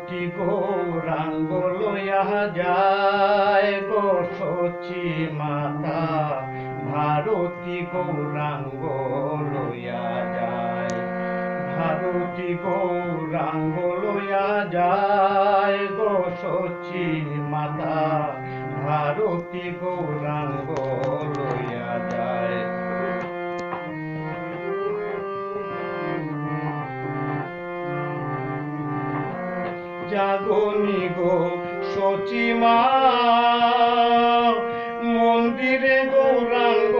ভারতী গৌরাঙ্গ লইয়া যায় গো সচি মাতা, ভারতী গৌরাঙ্গ লইয়া যায়, ভারতী গৌরাঙ্গ লইয়া যায় গো সচি মাতা, ভারতী গৌরাঙ্গ লইয়া যায়। জাগনি গো সচি মা, মন্দিরে গৌরাঙ্গ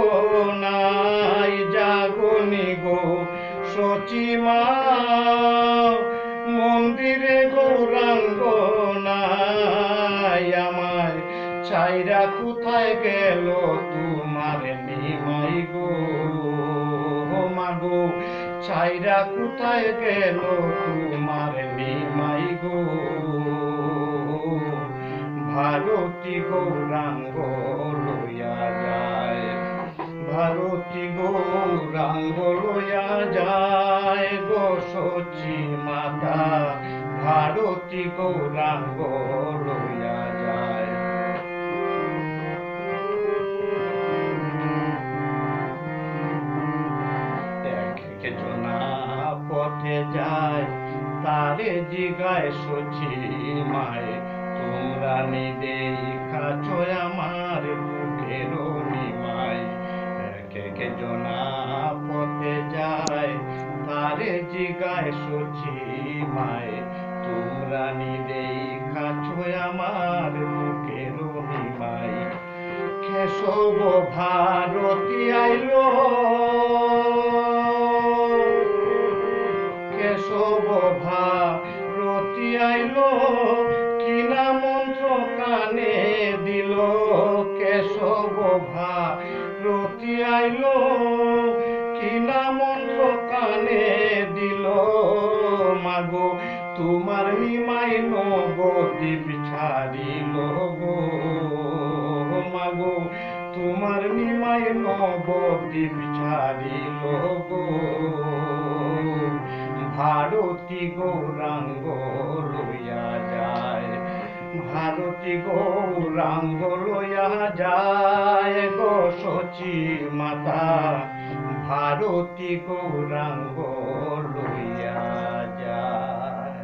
নাই, জাগনি গো সচি মা, মন্দিরে গৌরাঙ্গ নাই। আমায় ছাইরা কোথায় গেল তোমার নিমাই গো, মাগো ছাইরা কোথায় গেল তোমার নিমাই গো, ভারতী গৌরাঙ্গ লইয়া যায়, ভারতী গৌরাঙ্গ লইয়া যায় গো সচি মাতা, ভারতী গৌরাঙ্গ লইয়া যায়। পথে যায় তারে জিগায় সচি মায়, তোমরা নিদেখাছ আমার বুকের নিমাই। এক জনা পথে যায় তারে জিগায় সচি মায়, তোমরা নিদেখাছ আমার বুকের নিমাই। কেশব ভারতী আইলো, কেশব ভারতী আইলো, কিনা মন্ত্র কানে দিল, কেশব ভারতী আইলো, কিনা মন্ত্র কানে দিল। মাগো তোমার নিমাই নবদ্বীপ ছাড়িল গো, মাগো তোমার নিমাই নবদ্বীপ ছাড়িল গো, ভারতী গৌরাঙ্গ লইয়া যায়, ভারতী গৌরাঙ্গ লইয়া যায় গো সচি মাতা, ভারতী গৌরাঙ্গ লইয়া যায়।